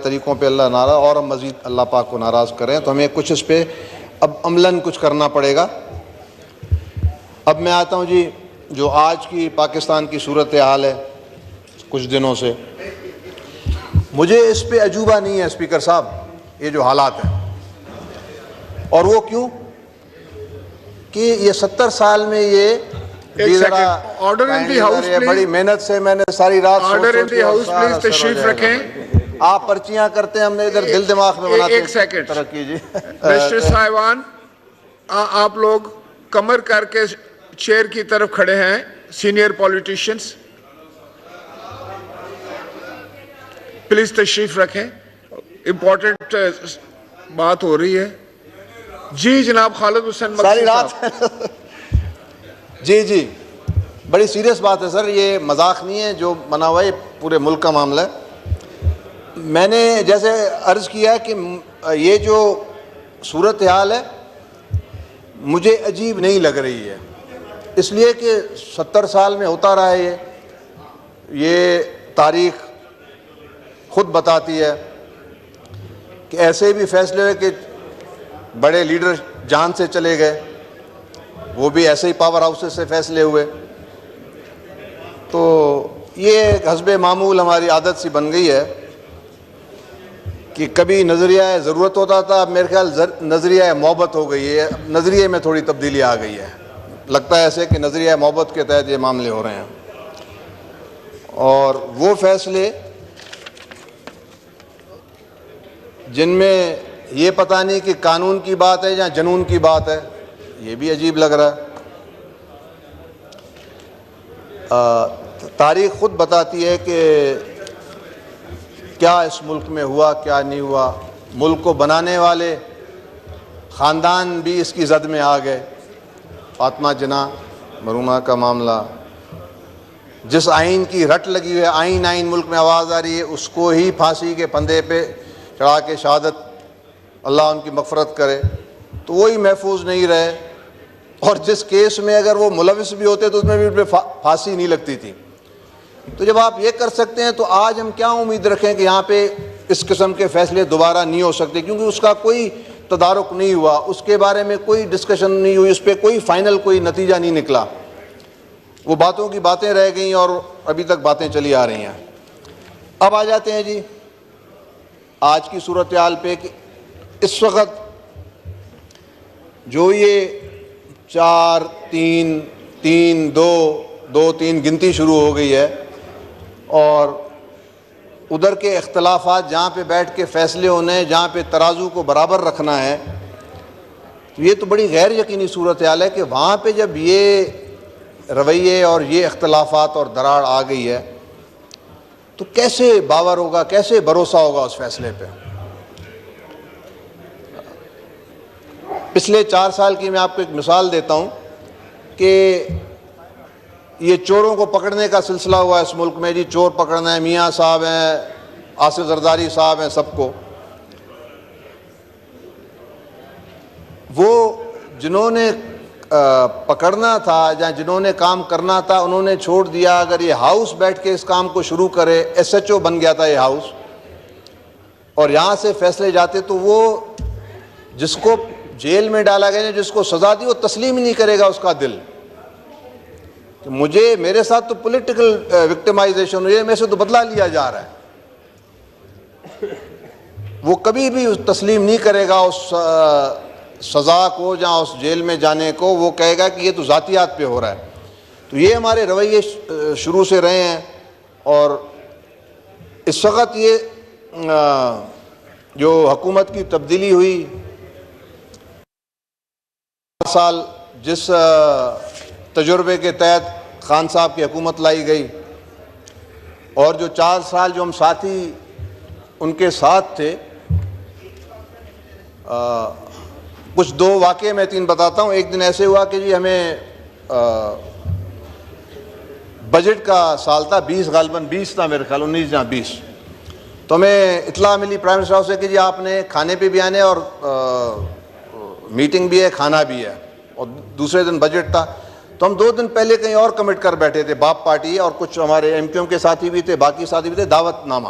طریقوں پہ اللہ ناراض اور ہم مزید اللہ پاک کو ناراض کریں تو ہمیں کچھ اس پہ اب عملاً کچھ کرنا پڑے گا۔ اب میں آتا ہوں جی، جو آج کی پاکستان کی صورتحال ہے کچھ دنوں سے، مجھے اس پہ عجوبہ نہیں ہے اسپیکر صاحب، یہ جو حالات ہیں، اور وہ کیوں کہ یہ 70 سال میں یہ آرڈر ان دی ہاؤس بڑی محنت سے میں نے ساری رات order in the house please تشریف رکھیں۔ آپ پرچیاں کرتے ہیں، ہم نے ادھر دل دماغ میں بناتے ہیں۔ ایک سیکنڈ ترقی جی مسٹر صاحبان، آپ لوگ کمر کر کے چیئر کی طرف کھڑے ہیں، سینئر پولیٹیشنز پلیز تشریف رکھیں، امپورٹنٹ بات ہو رہی ہے۔ جی جناب خالد حسین ساری مکی رات صاحب۔ جی بڑی سیریس بات ہے سر، یہ مذاق نہیں ہے جو بنا ہوا ہے، پورے ملک کا معاملہ ہے۔ میں نے جیسے عرض کیا کہ یہ جو صورتحال ہے مجھے عجیب نہیں لگ رہی ہے، اس لیے کہ 70 سال میں ہوتا رہا ہے، یہ تاریخ خود بتاتی ہے کہ ایسے بھی فیصلے ہوئے کہ بڑے لیڈر جان سے چلے گئے، وہ بھی ایسے ہی پاور ہاؤسز سے فیصلے ہوئے۔ تو یہ حسب معمول ہماری عادت سی بن گئی ہے کہ کبھی نظریہ ضرورت ہوتا تھا، اب میرے خیال نظریہ محبت ہو گئی ہے، نظریے میں تھوڑی تبدیلی آ گئی ہے، لگتا ہے ایسے کہ نظریہ محبت کے تحت یہ معاملے ہو رہے ہیں، اور وہ فیصلے جن میں یہ پتہ نہیں کہ قانون کی بات ہے یا جنون کی بات ہے، یہ بھی عجیب لگ رہا ہے۔ تاریخ خود بتاتی ہے کہ کیا اس ملک میں ہوا، کیا نہیں ہوا۔ ملک کو بنانے والے خاندان بھی اس کی زد میں آ گئے، فاطمہ جناح مرحومہ کا معاملہ، جس آئین کی رٹ لگی ہوئی ہے، آئین ملک میں آواز آ رہی ہے، اس کو ہی پھانسی کے پھندے پہ چڑھا کے شہادت، اللہ ان کی مغفرت کرے، تو وہی محفوظ نہیں رہے، اور جس کیس میں اگر وہ ملوث بھی ہوتے تو اس میں بھی پھانسی نہیں لگتی تھی۔ تو جب آپ یہ کر سکتے ہیں تو آج ہم کیا امید رکھیں کہ یہاں پہ اس قسم کے فیصلے دوبارہ نہیں ہو سکتے، کیونکہ اس کا کوئی تدارک نہیں ہوا، اس کے بارے میں کوئی ڈسکشن نہیں ہوئی، اس پہ کوئی فائنل کوئی نتیجہ نہیں نکلا، وہ باتوں کی باتیں رہ گئیں اور ابھی تک باتیں چلی آ رہی ہیں۔ اب آ جاتے ہیں جی آج کی صورتحال پہ کہ اس وقت جو یہ 4 3 3 2 2 3 گنتی شروع ہو گئی ہے، اور ادھر کے اختلافات جہاں پہ بیٹھ کے فیصلے ہونے ہیں، جہاں پہ ترازو کو برابر رکھنا ہے، تو یہ تو بڑی غیر یقینی صورتحال ہے کہ وہاں پہ جب یہ رویے اور یہ اختلافات اور دراڑ آ گئی ہے تو کیسے باور ہوگا، کیسے بھروسہ ہوگا اس فیصلے پہ۔ پچھلے 4 سال کی میں آپ کو ایک مثال دیتا ہوں کہ یہ چوروں کو پکڑنے کا سلسلہ ہوا اس ملک میں، جی چور پکڑنا ہے، میاں صاحب ہیں، آصف زرداری صاحب ہیں، سب کو وہ جنہوں نے پکڑنا تھا یا جنہوں نے کام کرنا تھا انہوں نے چھوڑ دیا۔ اگر یہ ہاؤس بیٹھ کے اس کام کو شروع کرے، SHO بن گیا تھا یہ ہاؤس، اور یہاں سے فیصلے جاتے تو وہ جس کو جیل میں ڈالا گیا، جس کو سزا دی، وہ تسلیم ہی نہیں کرے گا اس کا دل کہ مجھے میرے ساتھ تو پولیٹیکل وکٹمائزیشن ہوئی ہے، میں سے تو بدلہ لیا جا رہا ہے، وہ کبھی بھی تسلیم نہیں کرے گا اس سزا کو یا اس جیل میں جانے کو، وہ کہے گا کہ یہ تو ذاتیات پہ ہو رہا ہے۔ تو یہ ہمارے رویے شروع سے رہے ہیں، اور اس وقت یہ جو حکومت کی تبدیلی ہوئی، سال جس تجربے کے تحت خان صاحب کی حکومت لائی گئی، اور جو 4 سال جو ہم ساتھی ان کے ساتھ تھے، کچھ 2 واقعے میں 3 بتاتا ہوں۔ ایک دن ایسے ہوا کہ جی ہمیں بجٹ کا سال تھا، 20 غالباً 20 تھا میرے خیال، 19 یا 20، تو ہمیں اطلاع ملی پرائم منسٹر ہاؤس سے کہ جی آپ نے کھانے پہ بھی آنے، اور میٹنگ بھی ہے، کھانا بھی ہے، اور دوسرے دن بجٹ تھا۔ تو ہم 2 دن پہلے کہیں اور کمٹ کر بیٹھے تھے، باپ پارٹی اور کچھ ہمارے MQM کے ساتھی بھی تھے، باقی ساتھی بھی تھے، دعوت نامہ۔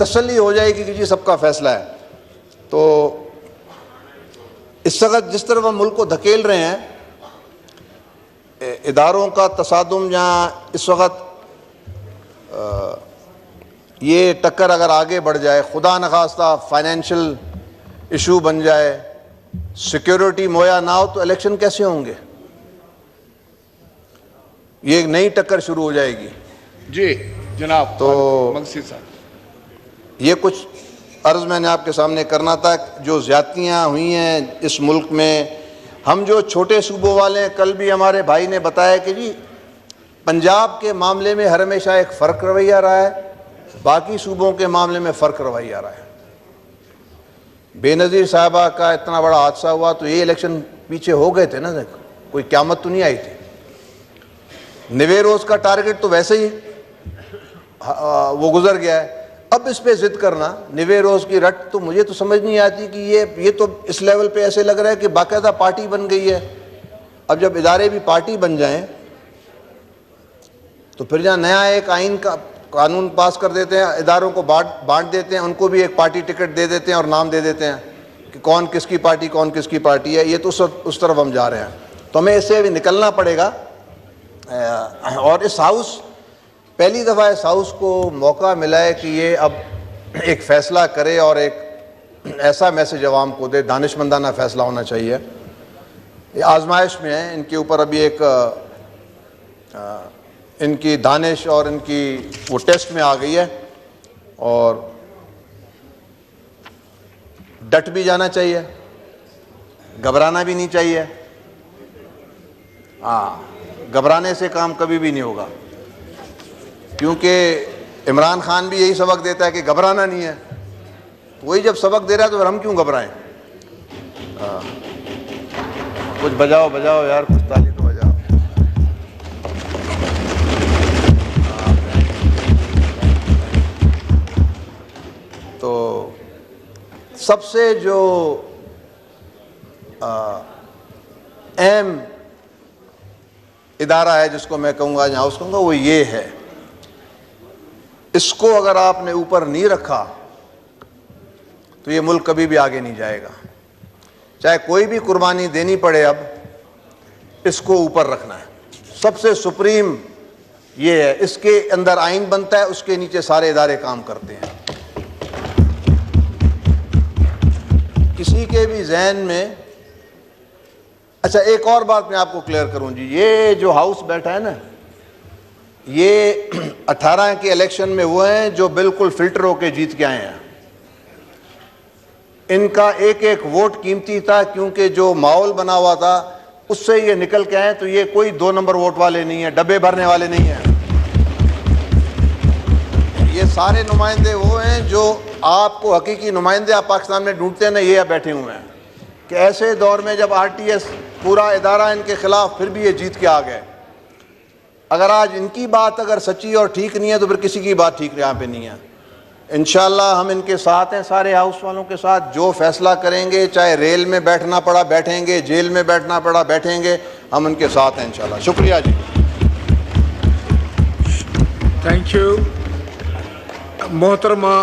تسلی ہو جائے گی کہ جی سب کا فیصلہ ہے. تو اس وقت جس طرح ہم ملک کو دھکیل رہے ہیں, اداروں کا تصادم جہاں اس وقت یہ ٹکر اگر آگے بڑھ جائے, خدا نخواستہ فائنینشیل ایشو بن جائے, سیکیورٹی مہیا نہ ہو, تو الیکشن کیسے ہوں گے؟ یہ ایک نئی ٹکر شروع ہو جائے گی. جی جناب. تو مقصد صاحب, یہ کچھ عرض میں نے آپ کے سامنے کرنا تھا. جو زیادتیاں ہوئی ہیں اس ملک میں, ہم جو چھوٹے صوبوں والے ہیں, کل بھی ہمارے بھائی نے بتایا کہ جی پنجاب کے معاملے میں ہر ہمیشہ ایک فرق رویہ رہا ہے, باقی صوبوں کے معاملے میں فرق رویہ رہا ہے. بے نظیر صاحبہ کا اتنا بڑا حادثہ ہوا تو یہ الیکشن پیچھے ہو گئے تھے نا, کوئی قیامت تو نہیں آئی تھی. نوے روز کا ٹارگٹ تو ویسے ہی وہ گزر گیا ہے. اب اس پہ ضد کرنا, نوے روز کی رٹ, تو مجھے تو سمجھ نہیں آتی کہ یہ تو اس لیول پہ ایسے لگ رہا ہے کہ باقاعدہ پارٹی بن گئی ہے. اب جب ادارے بھی پارٹی بن جائیں تو پھر جہاں نیا ایک آئین کا قانون پاس کر دیتے ہیں, اداروں کو بانٹ دیتے ہیں, ان کو بھی ایک پارٹی ٹکٹ دے دیتے ہیں اور نام دے دیتے ہیں کہ کون کس کی پارٹی, کون کس کی پارٹی ہے. یہ تو اس طرف ہم جا رہے ہیں. تو ہمیں اس سے بھی نکلنا پڑے گا. اور اس ہاؤس, پہلی دفعہ اس ہاؤس کو موقع ملا ہے کہ یہ اب ایک فیصلہ کرے اور ایک ایسا میسج عوام کو دے. دانشمندانہ فیصلہ ہونا چاہیے. یہ آزمائش میں ہیں, ان کے اوپر ابھی ایک ان کی دانش اور ان کی وہ ٹیسٹ میں آ گئی ہے, اور ڈٹ بھی جانا چاہیے, گھبرانا بھی نہیں چاہیے. گھبرانے سے کام کبھی بھی نہیں ہوگا, کیونکہ عمران خان بھی یہی سبق دیتا ہے کہ گھبرانا نہیں ہے. وہی جب سبق دے رہا ہے تو پھر ہم کیوں گھبرائیں؟ کچھ بجاؤ یار, کچھ تالی تو بجاؤ. تو سب سے جو اہم ادارہ ہے جس کو میں کہوں گا, ہاؤس کہوں گا, وہ یہ ہے. اس کو اگر آپ نے اوپر نہیں رکھا تو یہ ملک کبھی بھی آگے نہیں جائے گا. چاہے کوئی بھی قربانی دینی پڑے, اب اس کو اوپر رکھنا ہے. سب سے سپریم یہ ہے. اس کے اندر آئین بنتا ہے, اس کے نیچے سارے ادارے کام کرتے ہیں. کسی کے بھی ذہن میں, اچھا ایک اور بات میں آپ کو کلیئر کروں جی, یہ جو ہاؤس بیٹھا ہے نا, یہ 18 کے الیکشن میں وہ ہیں جو بالکل فلٹر ہو کے جیت کے آئے ہیں. ان کا ایک ایک ووٹ قیمتی تھا, کیونکہ جو ماحول بنا ہوا تھا اس سے یہ نکل کے آئے. تو یہ کوئی 2 نمبر ووٹ والے نہیں ہیں, ڈبے بھرنے والے نہیں ہیں. یہ سارے نمائندے وہ ہیں جو آپ کو حقیقی نمائندے آپ پاکستان میں ڈھونڈتے ہیں نا, یہ بیٹھے ہوئے ہیں. کہ ایسے دور میں جب RTS پورا ادارہ ان کے خلاف, پھر بھی یہ جیت کے آ گئے. اگر آج ان کی بات اگر سچی اور ٹھیک نہیں ہے تو پھر کسی کی بات ٹھیک یہاں پہ نہیں ہے. انشاءاللہ ہم ان کے ساتھ ہیں, سارے ہاؤس والوں کے ساتھ. جو فیصلہ کریں گے, چاہے ریل میں بیٹھنا پڑا بیٹھیں گے, جیل میں بیٹھنا پڑا بیٹھیں گے, ہم ان کے ساتھ ہیں انشاءاللہ. شکریہ جی. Thank you. محترمہ